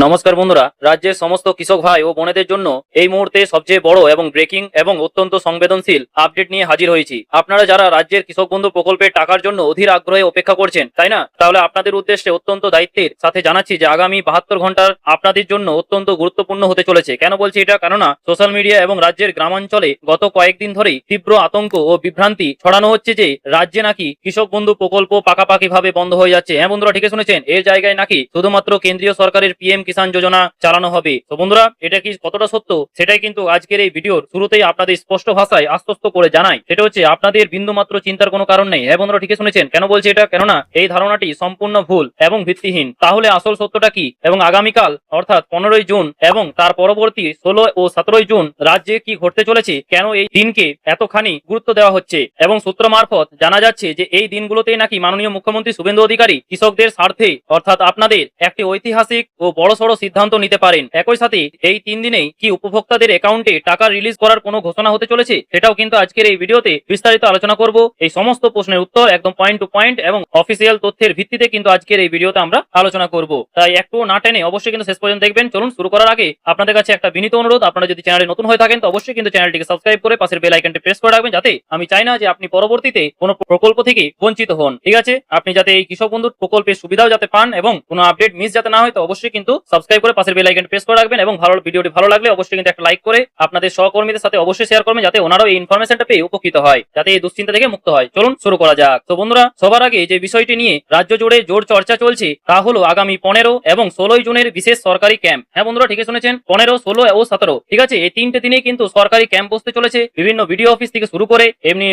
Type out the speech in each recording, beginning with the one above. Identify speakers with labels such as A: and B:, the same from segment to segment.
A: নমস্কার বন্ধুরা, রাজ্যের সমস্ত কৃষক ভাই ও বোনেদের জন্য এই মুহূর্তে সবচেয়ে বড় এবং ব্রেকিং এবং অত্যন্ত সংবেদনশীল আপডেট নিয়ে হাজির হয়েছি। আপনারা যারা রাজ্যের কৃষক বন্ধু প্রকল্পের টাকার জন্য অধীর আগ্রহে অপেক্ষা করছেন, তাই না? তাহলে আপনাদের উদ্দেশ্যে অত্যন্ত দায়িত্বের সাথে জানাচ্ছি যে আগামী 72 ঘন্টার আপনাদের জন্য অত্যন্ত গুরুত্বপূর্ণ হতে চলেছে। কেন বলছি এটা? কেননা সোশ্যাল মিডিয়া এবং রাজ্যের গ্রামাঞ্চলে গত কয়েকদিন ধরেই তীব্র আতঙ্ক ও বিভ্রান্তি ছড়ানো হচ্ছে যে রাজ্যে নাকি কৃষক বন্ধু প্রকল্প পাকাপাকি ভাবে বন্ধ হয়ে যাচ্ছে। হ্যাঁ বন্ধুরা, ঠিকই শুনেছেন, এর জায়গায় নাকি শুধুমাত্র কেন্দ্রীয় সরকারের পিএম কিষাণ যোজনা চালানো হবে। তো বন্ধুরা, এটা কি কতটা সত্য সেটাই কিন্তু আজকের এই ভিডিওর শুরুতেই আপনাদের স্পষ্ট ভাষায় আশ্বস্ত করে জানাই। সেটা হচ্ছে আপনাদের বিন্দুমাত্র চিন্তার কোনো কারণ নেই। হ্যাঁ বন্ধুরা, ঠিকই শুনেছেন। কেন বলছি এটা? কেননা এই ধারণাটি সম্পূর্ণ ভুল এবং ভিত্তিহীন। তাহলে আসল সত্যটা কি এবং আগামীকাল অর্থাৎ 15ই জুন এবং তার পরবর্তী 16 ও 17ই জুন রাজ্যে কি ঘটতে চলেছে, কেন এই দিনকে এতখানি গুরুত্ব দেওয়া হচ্ছে এবং সূত্র মারফত জানা যাচ্ছে যে এই দিনগুলোতেই নাকি মাননীয় মুখ্যমন্ত্রী শুভেন্দু অধিকারী কৃষকদের স্বার্থে অর্থাৎ আপনাদের একটি ঐতিহাসিক ও বড়সড় সিদ্ধান্ত নিতে পারেন। একই সাথে এই 3 দিনেই কি উপভোক্তাদের অ্যাকাউন্টে টাকা রিলিজ করার কোনো ঘোষণা হতে চলেছে, সেটাও কিন্তু আজকের এই ভিডিওতে বিস্তারিত আলোচনা করব। এই সমস্ত প্রশ্নের উত্তর একদম পয়েন্ট টু পয়েন্ট এবং অফিসিয়াল তথ্যের ভিত্তিতে কিন্তু আজকের এই ভিডিওতে আমরা আলোচনা করব। তাই একটু না টেনে অবশ্যই কিন্তু শেষ পর্যন্ত দেখবেন। চলুন শুরু করার আগে আপনাদের কাছে একটা বিনীত অনুরোধ, আপনারা যদি চ্যানেলে নতুন হয়ে থাকেন তো অবশ্যই কিন্তু চ্যানেলটিকে সাবস্ক্রাইব করে পাশের বেল আইকনটি প্রেস করে রাখবেন, যাতে আমি চাই না যে আপনি পরবর্তীতে কোনো প্রকল্প থেকে বঞ্চিত হন। ঠিক আছে, আপনি যাতে এই কৃষক বন্ধু প্রকল্পের সুবিধাও যাতে পান এবং কোনো আপডেট মিস যাতে না হয়, তো অবশ্যই কিন্তু সাবস্ক্রাইব করে পাশের বেল আইকনটি প্রেস করে রাখবেন এবং ভিডিওটি ভালো লাগলে অবশ্যই কিন্তু একটা লাইক করে আপনাদের সহকর্মীদের সাথে অবশ্যই শেয়ার করবেন, যাতে ওনারাও এই ইনফরমেশনটা পেয়ে উপকৃত হয়, যাতে এই দুশ্চিন্তা থেকে মুক্ত হয়। চলুন শুরু করা যাক। তো বন্ধুরা, সবার আগে যে বিষয়টি নিয়ে রাজ্য জুড়ে জোর চর্চা চলছে তা হলো আগামী 15 এবং 16 জুনের বিশেষ সরকারি ক্যাম্প। হ্যাঁ বন্ধুরা, ঠিকই শুনেছেন, 15, 16 ও 17। ঠিক আছে, এই 3টে দিনেই কিন্তু সরকারি ক্যাম্প বসতে চলেছে। বিভিন্ন বিডিও অফিস থেকে শুরু করে এমনি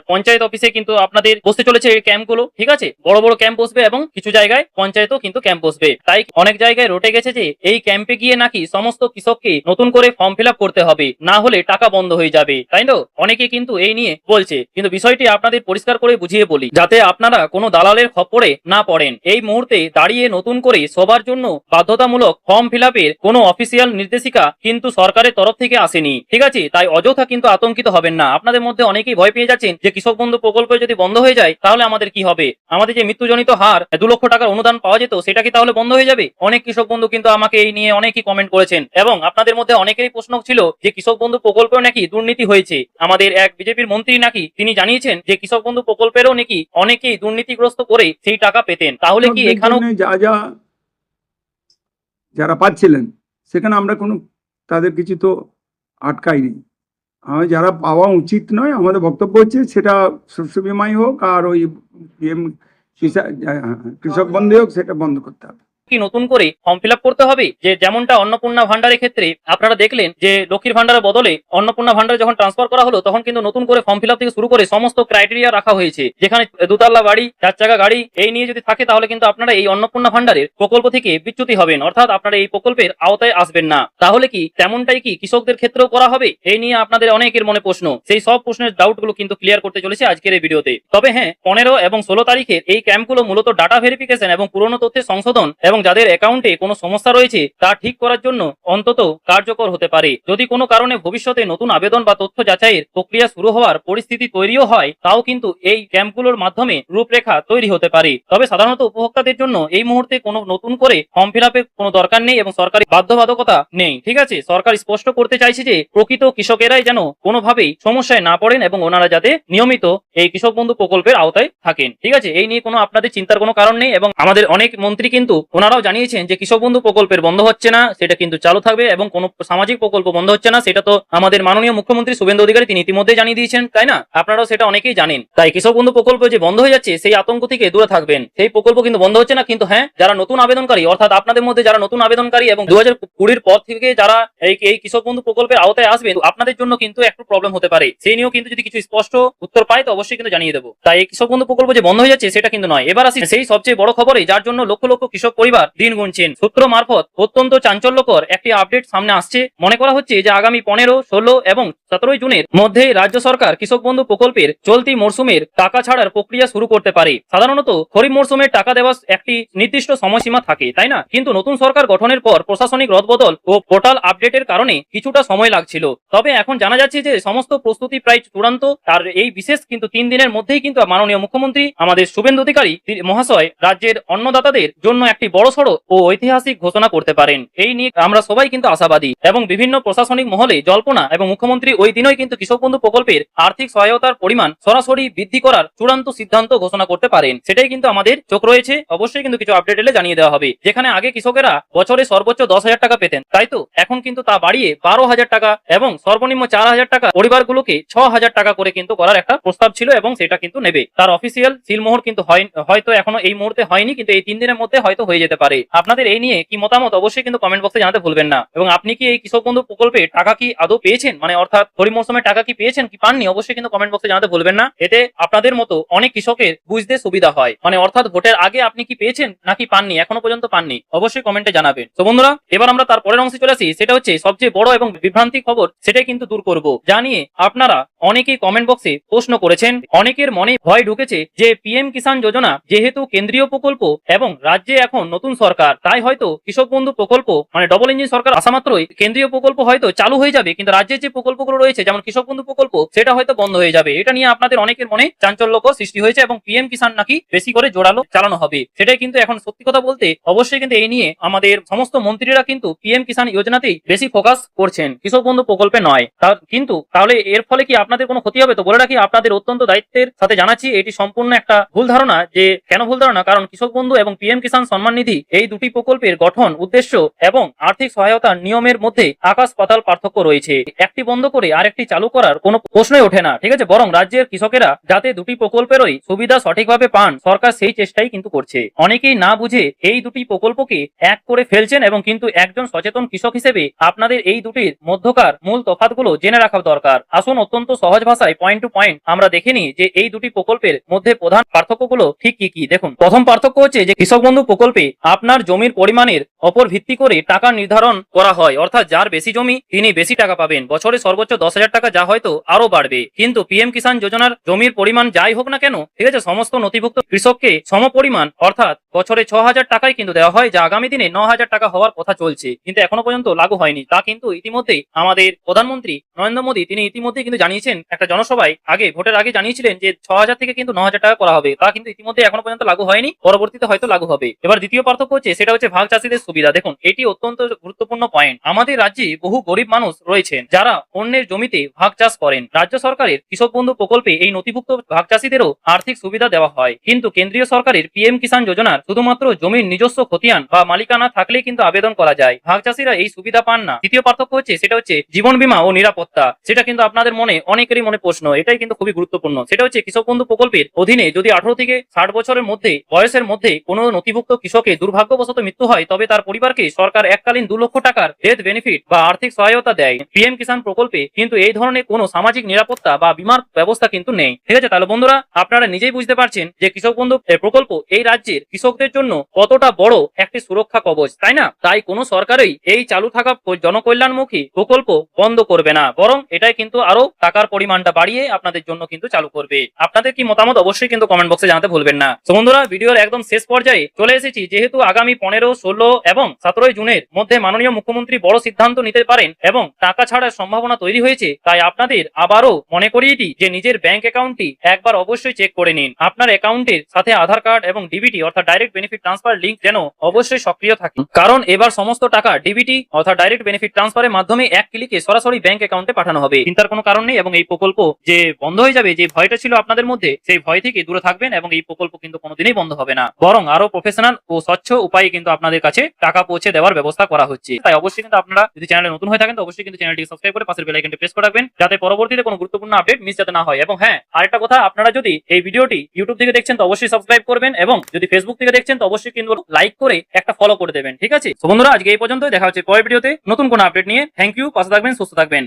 A: পঞ্চায়েত অফিসে কিন্তু আপনাদের বসতে চলেছে এই ক্যাম্পগুলো। ঠিক আছে, বড় বড় ক্যাম্প বসবে এবং কিছু জায়গায় পঞ্চায়েতও কিন্তু ক্যাম্প বসবে। তাই অনেক জায়গায় রটে গেছে যে এই ক্যাম্পে গিয়ে নাকি সমস্ত কৃষককে নতুন করে ফর্ম ফিল আপ করতে হবে, না হলে টাকা বন্ধ হয়ে যাবে। তাই না? অনেকে কিন্তু এই নিয়ে বলছে, কিন্তু বিষয়টি আপনাদের পরিষ্কার করে বুঝিয়ে বলি, যাতে আপনারা কোনো দালালের খপ্পরে না পড়েন। এই মুহূর্তে দাঁড়িয়ে নতুন করে সবার জন্য বাধ্যতামূলক ফর্ম ফিল আপের কোনো অফিসিয়াল নির্দেশিকা কিন্তু সরকারের তরফ থেকে আসেনি। ঠিক আছে, তাই অযথা কিন্তু আতঙ্কিত হবেন না। আপনাদের মধ্যে অনেকেই ভয় পেয়ে যাচ্ছেন যে কৃষক বন্ধু প্রকল্প যদি বন্ধ হয়ে যায় তাহলে আমাদের কি হবে, আমাদের যে মৃত্যুজনিত হার 2 লক্ষ টাকার অনুদান পাওয়া যেত সেটা কি তাহলে বন্ধ হয়ে যাবে? অনেক কৃষক বন্ধু কিন্তু আমাকে এই নিয়ে অনেকেই কমেন্ট করেছেন এবং আপনাদের মধ্যে অনেকেরই প্রশ্ন ছিল যে কৃষক বন্ধু প্রকল্পেও নাকি দুর্নীতি হয়েছে। আমাদের এক বিজেপির মন্ত্রী নাকি তিনি জানিয়েছেন যে কৃষক বন্ধু প্রকল্পেরও নাকি অনেকেই দুর্নীতিগ্রস্ত করে সেই টাকা পেতেন। তাহলে কি এখানেও
B: যারা পাচ্ছিলেন সেখানে আমরা কোনো তাদের কিছু তো আটকাইনি। যারা পাওয়া উচিত নয়, আমাদের বক্তব্য হচ্ছে সেটা শস্য বিমাই হোক আর ওই কৃষক বন্ধু হোক, সেটা বন্ধ করতে হবে।
A: কি নতুন করে ফর্ম ফিল আপ করতে হবে? যে যেমনটা অন্নপূর্ণা ভান্ডারের ক্ষেত্রে আপনারা দেখলেন যে লক্ষ্মীর ভান্ডারের বদলে অন্নপূর্ণা ভান্ডারে যখন ট্রান্সফার করা হলো তখন কিন্তু নতুন করে ফর্ম ফিল আপ থেকে শুরু করে সমস্ত ক্রাইটেরিয়া রাখা হয়েছে, যেখানে 2 তলা বাড়ি, 4 চাকা গাড়ি এই নিয়ে যদি থাকে তাহলে কিন্তু আপনারা এই অন্নপূর্ণা ভান্ডারের প্রকল্প থেকে বিচ্যুতি হবেন, অর্থাৎ আপনারা এই প্রকল্পের আওতায় আসবেন না। তাহলে কি তেমনটাই কি কৃষকদের ক্ষেত্রেও করা হবে? এই নিয়ে আপনাদের অনেকের মনে প্রশ্ন। সেই সব প্রশ্নের ডাউটগুলো কিন্তু ক্লিয়ার করতে চলেছে আজকের এই ভিডিওতে। তবে হ্যাঁ, 15 এবং 16 তারিখের এই ক্যাম্পগুলো মূলত ডাটা ভেরিফিকেশন এবং পুরনো তথ্যের সংশোধন এবং যাদের অ্যাকাউন্টে কোনো সমস্যা রয়েছে তা ঠিক করার জন্য অন্তত কার্যকর হতে পারে। যদি কোনো কারণে ভবিষ্যতে নতুন আবেদন বা তথ্য যাচাইয়ের প্রক্রিয়া শুরু হওয়ার পরিস্থিতি তৈরিও হয়, তাও কিন্তু এই ক্যাম্পগুলোর মাধ্যমে রূপরেখা তৈরি হতে পারে। তবে সাধারণত উপভোক্তাদের জন্য এই মুহূর্তে কোনো নতুন করে ফর্ম ফিল আপের কোনো দরকার নেই এবং সরকারি বাধ্যবাধকতা নেই। ঠিক আছে, সরকার স্পষ্ট করতে চাইছে যে প্রকৃত কৃষকেরাই যেন কোনোভাবেই সমস্যায় না পড়েন এবং ওনারা যাতে নিয়মিত এই কৃষক বন্ধু প্রকল্পের আওতায় থাকেন। ঠিক আছে, এই নিয়ে কোনো আপনাদের চিন্তার কোনো কারণ নেই এবং আমাদের অনেক মন্ত্রী কিন্তু ওনারাও জানিয়েছেন যে কৃষক বন্ধু প্রকল্পের বন্ধ হচ্ছে না, সেটা কিন্তু চালু থাকবে এবং কোন সামাজিক প্রকল্প বন্ধ হচ্ছে না, সেটা তো আমাদের মাননীয় মুখ্যমন্ত্রী শুভেন্দু অধিকারী তিনি ইতিমধ্যে জানিয়ে দিয়েছেন, তাই না? আপনারাও সেটা অনেকেই জানেন। তাই কৃষক বন্ধু প্রকল্প যে বন্ধ হয়ে যাচ্ছে সেই আতঙ্ক থেকে দূরে থাকবেন। সেই প্রকল্প কিন্তু বন্ধ হচ্ছে না, কিন্তু হ্যাঁ, যারা নতুন আবেদনকারী অর্থাৎ আপনাদের মধ্যে যারা নতুন আবেদনকারী এবং 2020 পর থেকে যারা এই কৃষক বন্ধু প্রকল্পের আওতায় আসবে, আপনাদের জন্য কিন্তু একটু প্রবলেম হতে পারে। সেই নিয়েও কিন্তু যদি কিছু স্পষ্ট উত্তর পাই তো অবশ্যই কিন্তু জানিয়ে দেবো। তাই এই কৃষক বন্ধু প্রকল্প যে বন্ধ হয়ে যাচ্ছে সেটা কিন্তু নয়। এবার আসি সেই সবচেয়ে বড় খবরে, যার জন্য লক্ষ লক্ষ কৃষক পরিবার দিন গুনছেন। সূত্র মারফত অত্যন্ত চাঞ্চল্যকর একটি আপডেট সামনে আসছে। মনে করা হচ্ছে যে আগামী 15, 16 এবং 17 জুনের মধ্যে রাজ্য সরকার কৃষক বন্ধু প্রকল্পের চলতি মরশুমের টাকা ছাড়ার প্রক্রিয়া শুরু করতে পারে। সাধারণত খরিফ মরশুমের টাকা দেওয়ার একটি নির্দিষ্ট সময়সীমা থাকে, তাই না? কিন্তু নতুন সরকার গঠনের পর প্রশাসনিক রদবদল ও পোর্টাল আপডেটের কারণে কিছুটা সময় লাগছিল। তবে এখন জানা যাচ্ছে যে সমস্ত প্রস্তুতি প্রায় চূড়ান্ত। আর এই বিশেষ কিন্তু 3 দিনের মধ্যেই কিন্তু মাননীয় মুখ্যমন্ত্রী আমাদের শুভেন্দু অধিকারী মহাশয় রাজ্যের অন্নদাতাদের জন্য একটি বড় বড়সড় ও ঐতিহাসিক ঘোষণা করতে পারেন। এই নিয়ে আমরা সবাই কিন্তু আশাবাদী এবং বিভিন্ন প্রশাসনিক মহলে জল্পনা এবং মুখ্যমন্ত্রী ওই দিনই কিন্তু কৃষক বন্ধু প্রকল্পের আর্থিক সহায়তার পরিমাণ সরাসরি বৃদ্ধি করার চূড়ান্ত সিদ্ধান্ত ঘোষণা করতে পারেন। সেটাই কিন্তু আমাদের চোখ রয়েছে, অবশ্যই কিন্তু কিছু আপডেট এলে জানিয়ে দেওয়া হবে। যেখানে আগে কৃষকেরা বছরে সর্বোচ্চ 10,000 টাকা পেতেন, তাই তো এখন কিন্তু তা বাড়িয়ে 12,000 টাকা এবং সর্বনিম্ন 4,000 টাকা পরিবারগুলোকে 6,000 টাকা করে কিন্তু করার একটা প্রস্তাব ছিল এবং সেটা কিন্তু নেবে। তার অফিসিয়াল সিলমোহর কিন্তু হয়তো এখনো এই মুহূর্তে হয়নি, কিন্তু এই 3 দিনের মধ্যে হয়তো হয়ে যেতে পারে। আপনাদের এই নিয়ে কি মতামত অবশ্যই কিন্তু কমেন্ট বক্সে জানাতে ভুলবেন না। এবং আপনি কি এই কৃষক বন্ধু প্রকল্পে টাকা কি আদৌ পেয়েছেন, মানে অর্থাৎ খরিফ মৌসুমে টাকা কি পেয়েছেন কি পাননি, অবশ্যই কিন্তু কমেন্ট বক্সে জানাতে ভুলবেন না। এতে আপনাদের মতো অনেক কৃষকের বুঝতে সুবিধা হয়, মানে অর্থাৎ ভোটের আগে আপনি কি পেয়েছেন নাকি পাননি, এখনো পর্যন্ত পাননি, অবশ্যই কমেন্টে জানাবেন। তো বন্ধুরা, এবার আমরা তার পরের অংশে চলে আসি। সেটা হচ্ছে সবচেয়ে বড় এবং বিভ্রান্তি খবর, সেটাই কিন্তু দূর করব। জানিয়ে আপনারা অনেকেই কমেন্ট বক্সে প্রশ্ন করেছেন, অনেকের মনে ভয় ঢুকেছে যে পিএম কিষাণ যোজনা যেহেতু কেন্দ্রীয় প্রকল্প এবং রাজ্যে এখন নতুন সরকার, তাই হয়তো কৃষক বন্ধু প্রকল্প মানে ডবল ইঞ্জিন সরকার আসা মাত্রই কেন্দ্রীয় প্রকল্প হয়তো চালু হয়ে যাবে, কিন্তু রাজ্যের যে প্রকল্পগুলো রয়েছে যেমন কৃষক বন্ধু প্রকল্প সেটা হয়তো বন্ধ হয়ে যাবে। এটা নিয়ে আপনাদের অনেকের মনে চাঞ্চল্যকর সৃষ্টি হয়েছে এবং পিএম কিষাণ নাকি বেশি করে জোরালো চালানো হবে। সেটাই কিন্তু এখন সত্যি কথা বলতে অবশ্যই কিন্তু এই নিয়ে আমাদের সমস্ত মন্ত্রীরা কিন্তু পিএম কিষাণ যোজনাতেই বেশি ফোকাস করছেন, কৃষক বন্ধু প্রকল্পে নয়। কিন্তু তাহলে এর ফলে কি আপনাদের কোনো ক্ষতি হবে? তো বলে রাখি, আপনাদের অত্যন্ত দায়িত্বের সাথে জানাচ্ছি এটি সম্পূর্ণ একটা ভুল ধারণা। যে কেন ভুল ধারণা? কারণ কৃষক বন্ধু এবং পিএম কিষাণ সম্মান নিধি এই দুটি প্রকল্পের গঠন, উদ্দেশ্য এবং আর্থিক সহায়তার নিয়মের মধ্যে আকাশ পাতাল পার্থক্য রয়েছে। একটি বন্ধ করে আরেকটি চালু করার কোনো প্রশ্নই ওঠে না, ঠিক আছে? বরং রাজ্যের কৃষকেরা যাতে দুটি প্রকল্পেরই সুবিধা সঠিকভাবে পান, সরকার সেই চেষ্টাই কিন্তু করছে। অনেকেই না বুঝে এই দুটি প্রকল্পকে এক করে ফেলছেন এবং কিন্তু একজন সচেতন কৃষক হিসেবে আপনাদের এই দুটির মধ্যকার মূল তফাৎগুলো জেনে রাখা দরকার। আসুন অত্যন্ত সহজ ভাষায় পয়েন্ট টু পয়েন্ট আমরা দেখে নিই যে এই দুটি প্রকল্পের মধ্যে প্রধান পার্থক্যগুলো ঠিক কি কি। দেখুন, প্রথম পার্থক্য হচ্ছে যে কৃষক বন্ধু প্রকল্পে আপনার জমির পরিমাণের ওপর ভিত্তি করে টাকা নির্ধারণ করা হয়, অর্থাৎ যার বেশি জমি তিনি বেশি টাকা পাবেন। বছরে সর্বোচ্চ 10,000 টাকা, যা হয়তো আরো বাড়বে। কিন্তু পিএম কিষাণ যোজনার জমির পরিমাণ যাই হোক না কেন, ঠিক আছে, সমস্ত নথিভুক্ত কৃষককে সম পরিমাণ অর্থাৎ বছরে 6,000 টাকাই কিন্তু দেওয়া হয়, যা আগামী দিনে 9,000 টাকা হওয়ার কথা চলছে, কিন্তু এখনো পর্যন্ত লাগু হয়নি। তা কিন্তু ইতিমধ্যেই আমাদের প্রধানমন্ত্রী নরেন্দ্র মোদী তিনি ইতিমধ্যেই কিন্তু জানিয়েছেন, একটা জনসভায় আগে ভোটের আগে জানিয়েছিলেন যে 6,000 থেকে কিন্তু 9,000 টাকা করা হবে। তা কিন্তু ইতিমধ্যে এখনো পর্যন্ত লাগু হয়নি, পরবর্তীতে হয়তো লাগু হবে। এবার দ্বিতীয় পার্থক্য হচ্ছে সেটা হচ্ছে ভাগ চাষীদের সুবিধা। দেখুন, এটি অত্যন্ত গুরুত্বপূর্ণ পয়েন্ট। আমাদের রাজ্যে বহু গরিব মানুষ রয়েছেন যারা অন্যের জমিতে ভাগ চাষ করেন। রাজ্য সরকারের কৃষক বন্ধু প্রকল্পে এই নথিভুক্ত ভাগ চাষীদেরও আর্থিক সুবিধা দেওয়া হয়, কিন্তু কেন্দ্রীয় সরকারের পিএম কিষাণ যোজনার শুধুমাত্র জমির নিজস্ব খতিয়ান বা মালিকানা থাকলেই কিন্তু আবেদন করা যায়, ভাগ চাষীরা এই সুবিধা পান না। তৃতীয় পার্থক্য হচ্ছে সেটা হচ্ছে জীবন বীমা ও নিরাপত্তা। সেটা কিন্তু আপনাদের মনে অনেকেরই মনে প্রশ্ন, এটাই কিন্তু খুবই গুরুত্বপূর্ণ। সেটা হচ্ছে কৃষক বন্ধু প্রকল্পের অধীনে যদি 18 থেকে 60 বছরের মধ্যে বয়সের মধ্যে কোনো নথিভুক্ত কৃষকের দুর্ভাগ্যবশত মৃত্যু হয়, তবে তার পরিবারকে সরকার এককালীন 2 লক্ষ টাকার ডেথ বেনিফিট বা আর্থিক সহায়তা দেয়। পিএম কিষাণ প্রকল্পে কিন্তু এই ধরনের কোনো সামাজিক নিরাপত্তা বা বীমার ব্যবস্থা কিন্তু নেই, ঠিক আছে? তাহলে বন্ধুরা, আপনারা নিজেই বুঝতে পারছেন যে কৃষক বন্ধু প্রকল্প এই রাজ্যের কৃষকদের জন্য কতটা বড় একটি সুরক্ষা কবচ, তাই না? তাই কোনো সরকারই এই চালু থাকা জনকল্যাণমুখী প্রকল্প বন্ধ করবে না, বরং এটাই কিন্তু আরো টাকার পরিমাণটা বাড়িয়ে আপনাদের জন্য কিন্তু চালু করবে। আপনাদের কি মতামত অবশ্যই কিন্তু কমেন্ট বক্সে জানাতে ভুলবেন না। তো বন্ধুরা, ভিডিওর একদম শেষ পর্যায়ে চলে এসেছি। যেহেতু আগামী 15, 16 এবং 17 জুনের মধ্যে মাননীয় মুখ্যমন্ত্রী বড় সিদ্ধান্ত নিতে পারেন এবং টাকা ছাড়ার সম্ভাবনা তৈরি হয়েছে, তাই আপনাদের আবারও মনে করিয়ে দিই যে নিজের ব্যাংক অ্যাকাউন্টটি একবার অবশ্যই চেক করে নিন। আপনার অ্যাকাউন্টের সাথে আধার কার্ড এবং ডিবিটি অর্থাৎ ডাইরেক্ট বেনিফিট ট্রান্সফার লিংক যেন অবশ্যই সক্রিয় থাকে, কারণ এবার সমস্ত টাকা ডিবিটি অর্থাৎ ডাইরেক্ট বেনিফিট ট্রান্সফারের মাধ্যমে এক ক্লিকে সরাসরি ব্যাংক অ্যাকাউন্টে পাঠানো হবে। চিন্তার কোনো কারণ নেই এবং এই প্রকল্প যে বন্ধ হয়ে যাবে, যে ভয়টা ছিল আপনাদের মধ্যে, সেই ভয় থেকে দূরে থাকবেন এবং এই প্রকল্প কিন্তু কোনোদিনই বন্ধ হবে না, বরং আরো প্রফেশনাল ও স্বচ্ছ উপায়ে কিন্তু আপনাদের কাছে টাকা পৌঁছে দেওয়ার ব্যবস্থা করা হচ্ছে। তাই অবশ্যই কিন্তু আপনারা যদি চ্যানেলে নতুন হয়ে থাকেন তো অবশ্যই কিন্তু চ্যানেলটি সাবস্ক্রাইব করে পাশের বেল আইকনটি প্রেস করে রাখবেন, যাতে পরবর্তীতে কোনো গুরুত্বপূর্ণ আপডেট মিস যাতে না হয়। এবং হ্যাঁ, আরেকটা কথা, আপনারা যদি এই ভিডিওটি ইউটিউব থেকে দেখছেন তো অবশ্যই সাবস্ক্রাইব করবেন এবং যদি ফেসবুক থেকে দেখছেন তো অবশ্যই কিন্তু লাইক করে একটা ফলো করে দেবেন, ঠিক আছে? তো বন্ধুরা, আজকে এই পর্যন্তই, দেখা হচ্ছে পরের ভিডিওতে নতুন কোনো আপডেট নিয়ে। থ্যাংক ইউ, পাশে থাকবেন, সুস্থ থাকবেন।